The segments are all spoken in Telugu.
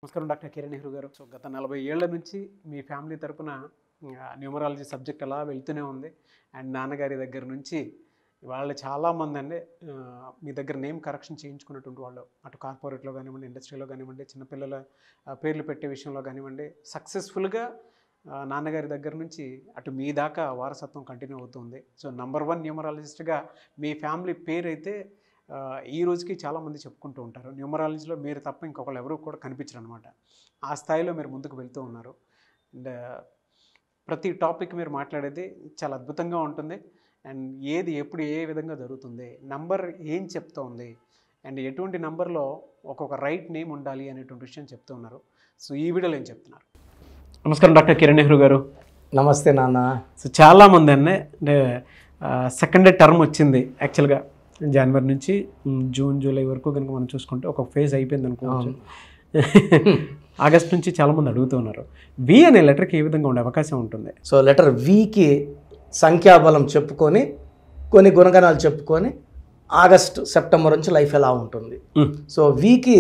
నమస్కారం డాక్టర్ కిరణ్ నెహ్రూ గారు. సో గత 40 ఏళ్ల నుంచి మీ ఫ్యామిలీ తరపున న్యూమరాలజీ సబ్జెక్ట్ అలా వెళ్తూనే ఉంది. అండ్ నాన్నగారి దగ్గర నుంచి వాళ్ళు చాలామంది అండి మీ దగ్గర నేమ్ కరెక్షన్ చేయించుకున్నటువంటి వాళ్ళు, అటు కార్పొరేట్లో కానివ్వండి, ఇండస్ట్రీలో కానివ్వండి, చిన్నపిల్లల పేర్లు పెట్టే విషయంలో కానివ్వండి, సక్సెస్ఫుల్గా నాన్నగారి దగ్గర నుంచి అటు మీ దాకా వారసత్వం కంటిన్యూ అవుతుంది. సో నంబర్ 1 న్యూమరాలజిస్ట్గా మీ ఫ్యామిలీ పేరు అయితే ఈ రోజుకి చాలామంది చెప్పుకుంటూ ఉంటారు. న్యూమరాలజీలో మీరు తప్ప ఇంకొకళ్ళు ఎవరు కూడా కనిపించరు అనమాట. ఆ స్థాయిలో మీరు ముందుకు వెళ్తూ ఉన్నారు. అండ్ ప్రతి టాపిక్ మీరు మాట్లాడేది చాలా అద్భుతంగా ఉంటుంది. అండ్ ఏది ఎప్పుడు ఏ విధంగా జరుగుతుంది, నంబర్ ఏం చెప్తోంది, అండ్ ఎటువంటి నంబర్లో ఒక్కొక్క రైట్ నేమ్ ఉండాలి అనేటువంటి విషయం చెప్తూ ఉన్నారు. సో ఈ వీడియోలో ఏం చెప్తున్నారు? నమస్కారం డాక్టర్ కిరణ్ నెహ్రూ గారు. నమస్తే నాన్న. సో చాలామంది అంటే సెకండ్ టర్మ్ వచ్చింది యాక్చువల్గా జనవరి నుంచి జూన్ జూలై వరకు కనుక మనం చూసుకుంటే ఒక ఫేజ్ అయిపోయింది అనుకోవచ్చు. ఆగస్ట్ నుంచి చాలామంది అడుగుతూ ఉన్నారు, వి అనే లెటర్కి ఏ విధంగా ఉండే అవకాశం ఉంటుంది? సో లెటర్ వికి సంఖ్యాబలం చెప్పుకొని కొన్ని గుణగణాలు చెప్పుకొని ఆగస్ట్ సెప్టెంబర్ నుంచి లైఫ్ ఎలా ఉంటుంది. సో వికి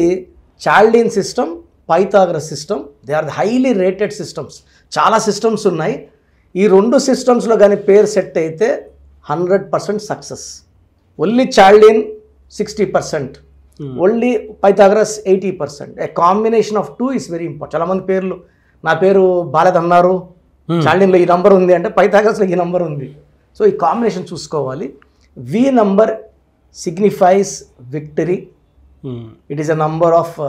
Chaldean system, Pythagoras system, they are the highly rated systems. చాలా సిస్టమ్స్ ఉన్నాయి. ఈ రెండు సిస్టమ్స్లో కానీ పేరు సెట్ అయితే 100% success. Only Chaldean 60%, only Pythagoras 80%. A combination of 2 is very important. చాలా మంది పేర్లు, నా పేరు బాలేదన్నారు, చాల్డీన్లో ఈ నంబర్ ఉంది అంటే పైథాగరస్లో ఈ నంబర్ ఉంది. సో ఈ కాంబినేషన్ చూసుకోవాలి. V number signifies victory, it is a number of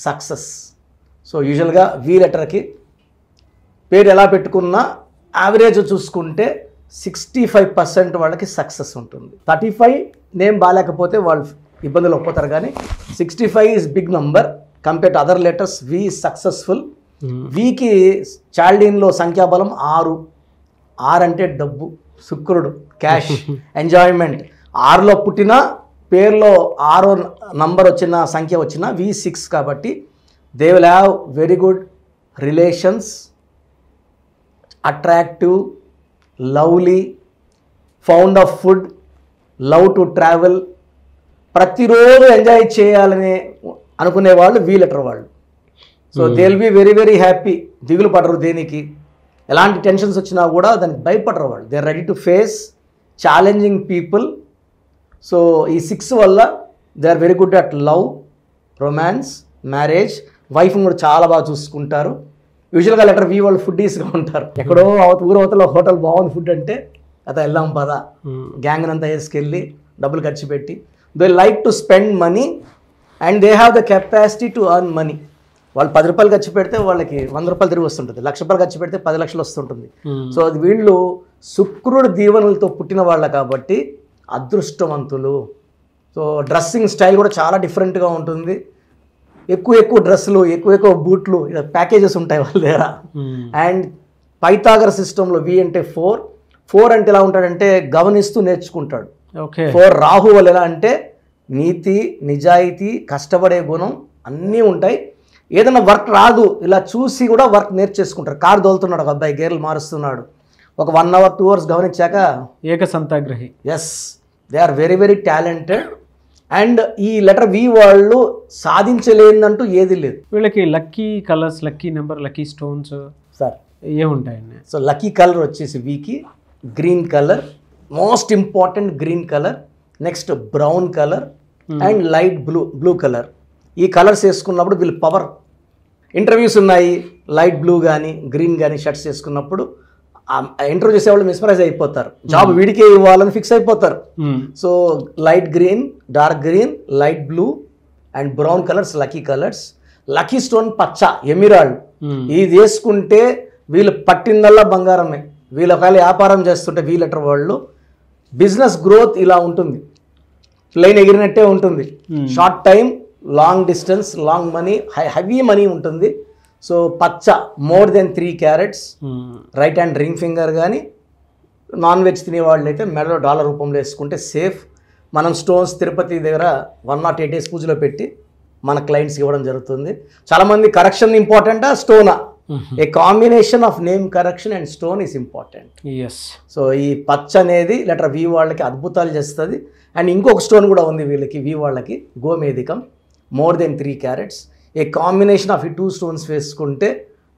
success. So యూజువల్గా వి లెటర్కి పేరు ఎలా పెట్టుకున్నా యావరేజ్ చూసుకుంటే 65% వాళ్ళకి సక్సెస్ ఉంటుంది. 35 నేమ్ బాగాలేకపోతే వాళ్ళు ఇబ్బందులు ఒప్పుతారు, కానీ 65 is big number compare to other letters. V is successful. వికి చాల్డీన్లో సంఖ్యాబలం 6. 6 అంటే డబ్బు, శుక్రుడు, క్యాష్, ఎంజాయ్మెంట్. 6లో పుట్టిన పేరులో 6 నంబర్ వచ్చిన సంఖ్య వచ్చిన V6 కాబట్టి they will have very good relations, attractive, lovely, fond of food, love to travel, ప్రతిరోజు ఎంజాయ్ చేయాలని అనుకునే వాళ్ళు వి లెటర్ వాళ్ళు. So they will be very very happy. దిగులు పడరు దేనికి, ఎలాంటి టెన్షన్స్ వచ్చినా కూడా దానికి భయపడరు వాళ్ళు. They are ready to face challenging people. So ఈ 6 వల్ల they are very good at love, romance, marriage. వైఫ్ని కూడా చాలా బాగా చూసుకుంటారు. యూజువల్గా లెటర్ వి వాళ్ళు ఫుడ్డీస్గా ఉంటారు. ఎక్కడో ఊరవతల హోటల్ బాగుంది ఫుడ్ అంటే అదే వెళ్దాం పదా, గ్యాంగ్ అంతా వేసుకెళ్ళి డబ్బులు ఖర్చు పెట్టి. They like to spend money and they have the capacity to earn money. వాళ్ళు 10 రూపాయలు ఖర్చు పెడితే వాళ్ళకి 100 రూపాయలు తిరిగి వస్తుంటుంది. 1,00,000 రూపాయలు ఖర్చు పెడితే 10 లక్షలు వస్తుంటుంది. సో అది వీళ్ళు శుక్రుడు దీవెనలతో పుట్టిన వాళ్ళ కాబట్టి అదృష్టవంతులు. సో డ్రెస్సింగ్ స్టైల్ కూడా చాలా డిఫరెంట్గా ఉంటుంది. ఎక్కువ డ్రెస్సులు, ఎక్కువ బూట్లు, ఇలా ప్యాకేజెస్ ఉంటాయి వాళ్ళ దగ్గర. అండ్ పైథాగరస్ సిస్టంలో వి అంటే 4 అంటే ఎలా ఉంటాడంటే గమనిస్తూ నేర్చుకుంటాడు. 4 రాహు వాళ్ళు ఎలా అంటే నీతి, నిజాయితీ, కష్టపడే గుణం అన్నీ ఉంటాయి. ఏదైనా వర్క్ రాదు, ఇలా చూసి కూడా వర్క్ నేర్చేసుకుంటారు. కారు దోలుతున్నాడు ఒక అబ్బాయి, గేర్లు మారుస్తున్నాడు, ఒక 1 అవర్ 2 అవర్స్ గమనించాక ఏకసంతాగ్రహి. Yes, they are very very talented. And ఈ లెటర్ వి వాళ్ళు సాధించలేదంటూ ఏది లేదు. వీళ్ళకి lucky colours, lucky number, lucky stones sir ఏముంటాయండి? సో లక్కీ కలర్ వచ్చేసి వికి green colour, most important green colour. Next brown colour and light blue colour. ఈ కలర్స్ వేసుకున్నప్పుడు వీళ్ళు పవర్. ఇంటర్వ్యూస్ ఉన్నాయి, లైట్ బ్లూ కానీ గ్రీన్ కానీ షర్ట్స్ వేసుకున్నప్పుడు ఇంటర్వ్యూ చేసేవాళ్ళు మిస్మరైజ్ అయిపోతారు. జాబ్ వీడికే ఇవ్వాలని ఫిక్స్ అయిపోతారు. So light green, dark green, light blue and brown colours lucky colours. Lucky stone పచ్చ, ఎమిరాల్డ్. ఇది వేసుకుంటే వీళ్ళు పట్టిందల్లా బంగారమే. వీళ్ళు ఒకవేళ వ్యాపారం చేస్తుంటే వీ లెటర్ వాళ్ళు బిజినెస్ గ్రోత్ ఇలా ఉంటుంది, ప్లెయిన్ ఎగిరినట్టే ఉంటుంది. Short time, long distance, long money, heavy money ఉంటుంది. సో పచ్చ, more than 3 carats. Right hand ring finger. కానీ నాన్ వెజ్ తినేవాళ్ళు అయితే మెడలో డాలర్ రూపంలో వేసుకుంటే సేఫ్. మనం స్టోన్స్ తిరుపతి దగ్గర 108 డేస్ పూజలో పెట్టి మన క్లయింట్స్కి ఇవ్వడం జరుగుతుంది. చాలామంది కరెక్షన్ ఇంపార్టెంటా, స్టోనా? A combination of name correction and stone is important. So ఈ పచ్చ అనేది లెటర్ వి వాళ్ళకి అద్భుతాలు చేస్తుంది. అండ్ ఇంకొక స్టోన్ కూడా ఉంది వీళ్ళకి, వి వాళ్ళకి, గోమేధికం, more than 3 carats. A combination of ఈ 2 స్టోన్స్ వేసుకుంటే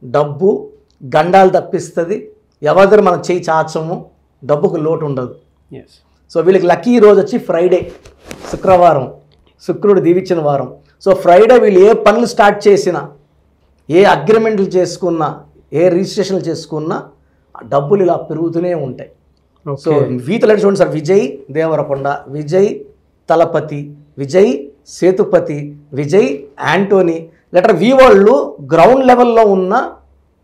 డబ్బు గండాలు తప్పిస్తుంది, ఎవరి దగ్గర మనం చేయి చాచము, డబ్బుకు లోటు ఉండదు. ఎస్. సో వీళ్ళకి లక్కీ రోజు వచ్చి ఫ్రైడే, శుక్రవారం, శుక్రుడు దీవించిన వారం. సో ఫ్రైడే వీళ్ళు ఏ పనులు స్టార్ట్ చేసినా, ఏ అగ్రిమెంట్లు చేసుకున్నా, ఏ రిజిస్ట్రేషన్లు చేసుకున్నా డబ్బులు ఇలా పెరుగుతూనే ఉంటాయి. సో వీతలు చూడండి sir, Vijay Devarakonda, Vijay Thalapathy, Vijay Sethupathi, Vijay Antony. Letter V వాళ్ళు గ్రౌండ్ లెవెల్లో ఉన్న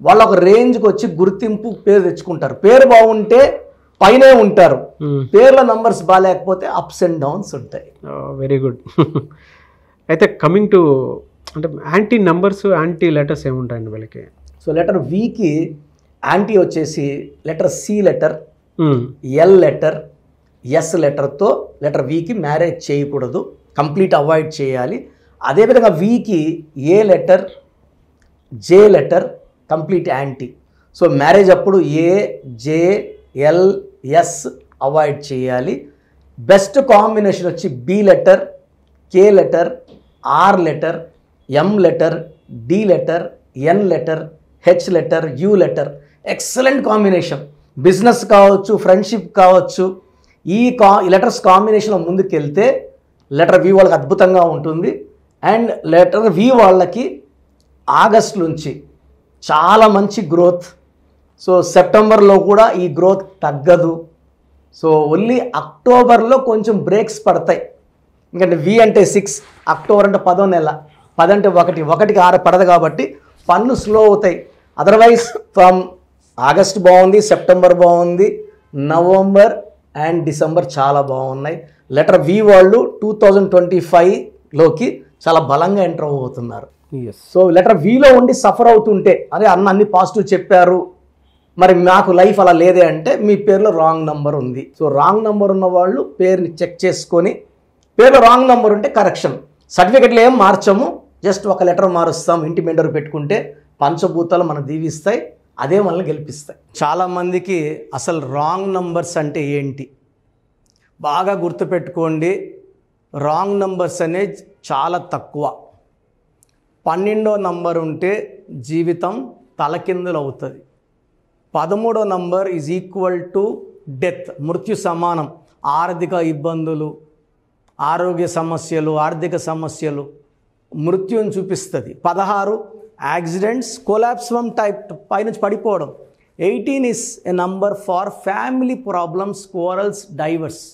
వాళ్ళు ఒక రేంజ్కి వచ్చి గుర్తింపు పేరు తెచ్చుకుంటారు. పేరు బాగుంటే పైనే ఉంటారు, పేర్ల నంబర్స్ బాగాలేకపోతే అప్స్ అండ్ డౌన్స్ ఉంటాయి. Very good. అయితే కమింగ్ టు అంటే యాంటీ నంబర్స్, యాంటీ లెటర్స్ ఏముంటాయండి వీళ్ళకి? సో లెటర్ వికి యాంటీ వచ్చేసి letter C letter, L letter, S లెటర్తో లెటర్ వికి మ్యారేజ్ చేయకూడదు, కంప్లీట్ అవాయిడ్ చేయాలి. అదేవిధంగా వికి A letter, J letter complete anti. So marriage అప్పుడు A, J, L, S avoid చేయాలి. బెస్ట్ కాంబినేషన్ వచ్చి B letter, K letter, R letter, M letter, D letter, N letter, H letter, you letter. Excellent combination. Business కావచ్చు, ఫ్రెండ్షిప్ కావచ్చు, ఈ లెటర్స్ కాంబినేషన్లో ముందుకు వెళ్తే లెటర్ వి వాళ్ళకి అద్భుతంగా ఉంటుంది. అండ్ లెటర్ వి వాళ్ళకి ఆగస్ట్ నుంచి చాలా మంచి గ్రోత్. సో సెప్టెంబర్లో కూడా ఈ గ్రోత్ తగ్గదు. సో ఓన్లీ అక్టోబర్లో కొంచెం బ్రేక్స్ పడతాయి. ఎందుకంటే వి అంటే 6, అక్టోబర్ అంటే 10వ నెల, 10 అంటే 1, 1కి 6 పడదు కాబట్టి పనులు స్లో అవుతాయి. అదర్వైజ్ ఫ్రమ్ ఆగస్ట్ బాగుంది, సెప్టెంబర్ బాగుంది, నవంబర్ అండ్ డిసెంబర్ చాలా బాగున్నాయి. లెటర్ వి వాళ్ళు 2025లోకి చాలా బలంగా ఎంటర్ అవుతున్నారు. సో లెటర్ విలో ఉండి సఫర్ అవుతుంటే, అరే అన్ని పాజిటివ్ చెప్పారు, మరి నాకు లైఫ్ అలా లేదే అంటే మీ పేరులో రాంగ్ నెంబర్ ఉంది. సో రాంగ్ నెంబర్ ఉన్న వాళ్ళు పేరుని చెక్ చేసుకొని, పేరులో రాంగ్ నెంబర్ ఉంటే కరెక్షన్. సర్టిఫికెట్లు ఏం మార్చము, జస్ట్ ఒక లెటర్ మారుస్తాం, ఇంటి మెండర్ పెట్టుకుంటే పంచభూతాలు మనం దీవిస్తాయి, అదే మనల్ని గెలిపిస్తాయి. చాలామందికి అసలు రాంగ్ నంబర్స్ అంటే ఏంటి బాగా గుర్తుపెట్టుకోండి. రాంగ్ నంబర్స్ అనేది చాలా తక్కువ. 12వ నంబర్ ఉంటే జీవితం తలకిందులు అవుతుంది. 13వ number is equal to death, మృత్యు సమానం. ఆర్థిక ఇబ్బందులు, ఆరోగ్య సమస్యలు, ఆర్థిక సమస్యలు, మృత్యుని చూపిస్తుంది. 16 యాక్సిడెంట్స్, కొలాప్స్ ఫ్రమ్ టైప్ పైనుంచి పడిపోవడం. 18 is a number far family problems, quarrels, divorce.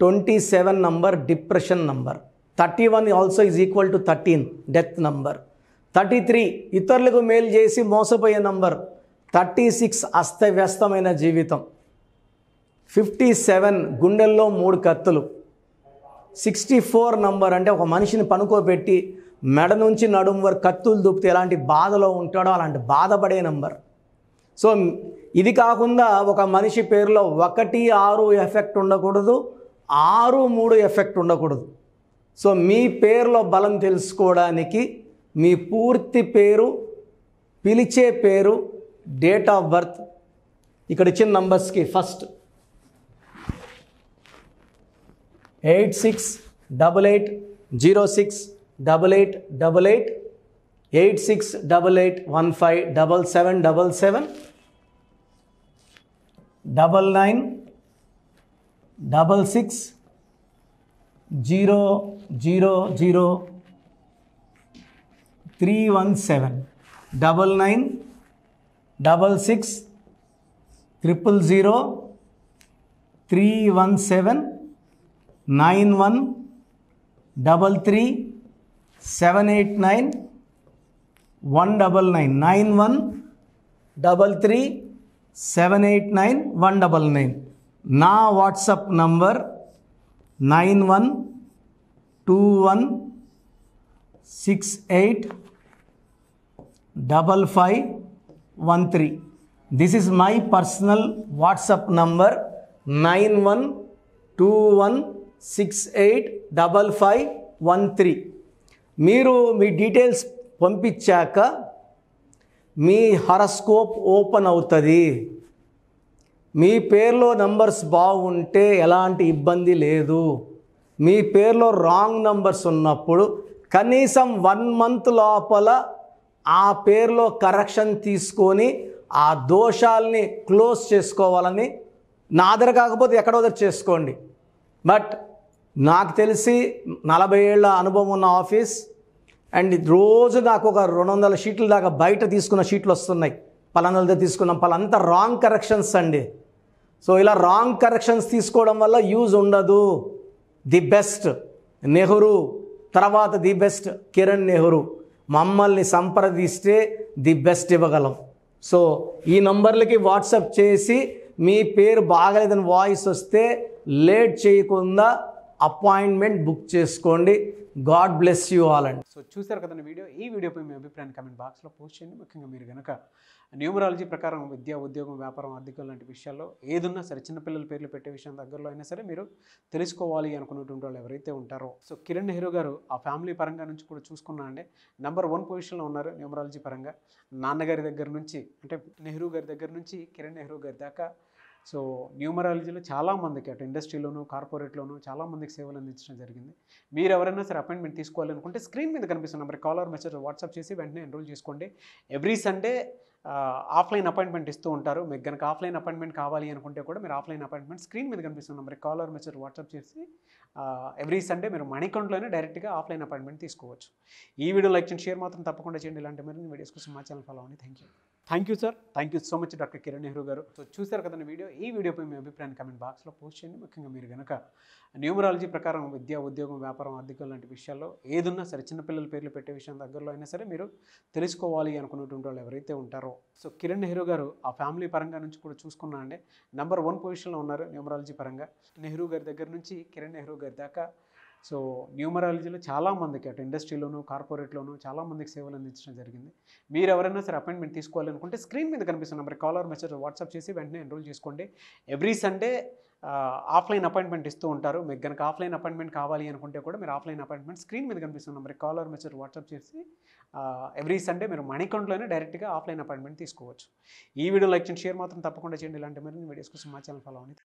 27 number depression number. 31 also is equal to 13 death number. 33 ఇతరులకు మేలు చేసి మోసపోయే నంబర్. 36 అస్తవ్యస్తమైన జీవితం. 57 గుండెల్లో 3 కత్తులు. 64 నంబర్ అంటే ఒక మనిషిని పనుకోబెట్టి మెడ నుంచి నడుము వరకు కత్తులు దూపితే ఎలాంటి బాధలో ఉంటాడో అలాంటి బాధపడే నంబర్. సో ఇది కాకుండా ఒక మనిషి పేరులో 1, 6 ఎఫెక్ట్ ఉండకూడదు, 6, 3 ఎఫెక్ట్ ఉండకూడదు. సో మీ పేరులో బలం తెలుసుకోవడానికి మీ పూర్తి పేరు, పిలిచే పేరు, డేట్ ఆఫ్ బర్త్, ఇక్కడ ఇచ్చిన నంబర్స్కి ఫస్ట్ 8688068888, 8688157777, 9966000317, 9966000317, 9133789199, 9133789199. నా WhatsApp number 9121685513. This is my personal WhatsApp number 9121685513. మీరు మీ డీటెయిల్స్ పంపించాక మీ హరస్కోప్ ఓపెన్ అవుతుంది. మీ పేరులో నంబర్స్ బాగుంటే ఎలాంటి ఇబ్బంది లేదు. మీ పేరులో రాంగ్ నంబర్స్ ఉన్నప్పుడు కనీసం 1 month లోపల ఆ పేరులో కరెక్షన్ తీసుకొని ఆ దోషాలని క్లోజ్ చేసుకోవాలని, నా దగ్గర కాకపోతే ఎక్కడో దగ్గర చేసుకోండి. బట్ నాకు తెలిసి 40 ఏళ్ళ అనుభవం ఉన్న ఆఫీస్, అండ్ రోజు నాకు ఒక 200 షీట్ల దాకా బయట తీసుకున్న షీట్లు వస్తున్నాయి. పలానాలతో తీసుకున్నాం, పలాంతా రాంగ్ కరెక్షన్స్ అండి. సో ఇలా రాంగ్ కరెక్షన్స్ తీసుకోవడం వల్ల యూజ్ ఉండదు. ది బెస్ట్ నెహ్రూ, తర్వాత ది బెస్ట్ కిరణ్ నెహ్రూ, మమ్మల్ని సంప్రదిస్తే ది బెస్ట్ ఇవ్వగలం. సో ఈ నంబర్లకి వాట్సాప్ చేసి మీ పేరు బాగలేదని వాయిస్ వస్తే లేట్ చేయకుండా అపాయింట్మెంట్ బుక్ చేసుకోండి. గాడ్ బ్లెస్ యూ ఆల్ అండి. సో చూసారు కదండి వీడియో. ఈ వీడియోపై మీ అభిప్రాయాన్ని కామెంట్ బాక్స్లో పోస్ట్ చేయండి. ముఖ్యంగా మీరు కనుక న్యూమరాలజీ ప్రకారం విద్య, ఉద్యోగం, వ్యాపారం, ఆర్థికం లాంటి విషయాల్లో ఏదున్నా సరే, చిన్నపిల్లల పేర్లు పెట్టే విషయం దగ్గరలో అయినా సరే మీరు తెలుసుకోవాలి అనుకున్నటువంటి వాళ్ళు ఎవరైతే ఉంటారో, సో కిరణ్ నెహ్రూ గారు ఆ ఫ్యామిలీ పరంగా నుంచి కూడా చూసుకున్నా అండి నెంబర్ 1 పొజిషన్లో ఉన్నారు న్యూమరాలజీ పరంగా. నాన్నగారి దగ్గర నుంచి, అంటే నెహ్రూ గారి దగ్గర నుంచి కిరణ్ నెహ్రూ గారి దాకా సో న్యూమరాలజీలో చాలామందికి అటు ఇండస్ట్రీలోను, కార్పొరేట్లోను చాలామందికి సేవలు అందించడం జరిగింది. మీరు ఎవరైనా సరే అపాయింట్మెంట్ తీసుకోవాలనుకుంటే స్క్రీన్ మీద కనిపిస్తున్న number call or message WhatsApp చేసి వెంటనే ఎన్రోల్ చేసుకోండి. ఎవ్రీ సండే ఆఫ్లైన్ అపాయింట్మెంట్ ఇస్తూ ఉంటారు. మీకు కనుక ఆఫ్లైన్ అపాయింట్మెంట్ కావాలి అనుకుంటే కూడా మీరు ఆఫ్లైన్ అపాయింట్మెంట్ స్క్రీన్ మీద కనిపిస్తున్న number call or message WhatsApp చేసి ఎవ్రీ సండే మీరు మణికంఠలోనే డైరెక్ట్గా ఆఫ్లైన్ అపాయింట్మెంట్ తీసుకోవచ్చు. ఈ వీడియో లైక్ చేయండి, షేర్ మాత్రం తప్పకుండా చేయండి. ఇలాంటి మరిన్ని వీడియోస్ కోసం మా ఛానల్ ఫాలో అవ్వండి. Thank you sir. Thank you so much doctor Kiran Nehru గారు. సో చూసారు కదండి వీడియో. ఈ వీడియోపై మీ అభిప్రాయాన్ని కామెంట్ బాక్స్లో పోస్ట్ చేయండి. ముఖ్యంగా మీరు కనుక న్యూమరాలజీ ప్రకారం విద్య, ఉద్యోగం, వ్యాపారం, ఆర్థికం లాంటి విషయాల్లో ఏదున్నా సరే, చిన్నపిల్లల పేర్లు పెట్టే విషయం దగ్గరలో అయినా సరే మీరు తెలుసుకోవాలి అనుకున్నటువంటి వాళ్ళు ఎవరైతే ఉంటారో, సో కిరణ్ నెహ్రూ గారు ఆ ఫ్యామిలీ పరంగా నుంచి కూడా చూసుకున్నా అండి నెంబర్ 1 పొజిషన్లో ఉన్నారు న్యూమరాలజీ పరంగా. నెహ్రూ గారి దగ్గర నుంచి కిరణ్ నెహ్రూ గారి దాకా సో న్యూమరాలజీలో చాలామందికి అటు ఇండస్ట్రీలోను, కార్పొరేట్లోను చాలామందికి సేవలు అందించడం జరిగింది. మీరు ఎవరైనా సరే అపాయింట్మెంట్ తీసుకోవాలనుకుంటే స్క్రీన్ మీద కనిపిస్తున్న number call or message WhatsApp చేసి వెంటనే ఎన్రోల్ చేసుకోండి. ఎవ్రీ సండే ఆఫ్లైన్ అపాయింట్మెంట్ ఇస్తూ ఉంటారు. మీకు కనుక ఆఫ్లైన్ అపాయింట్మెంట్ కావాలి అనుకుంటే కూడా మీరు ఆఫ్లైన్ అపాయింట్మెంట్ స్క్రీన్ మీద కనిపిస్తున్న number call or message WhatsApp చేసి ఎవ్రీ సండే మీరు మణికంఠలోనే డైరెక్ట్గా ఆఫ్లైన్ అపాయింట్మెంట్ తీసుకోవచ్చు. ఈ వీడియో లైక్ చేయండి, షేర్ మాత్రం తప్పకుండా చేయండి. ఇలాంటి మరిన్ని వీడియోస్ కోసం మా ఛానల్ ఫాలో అవ్వండి.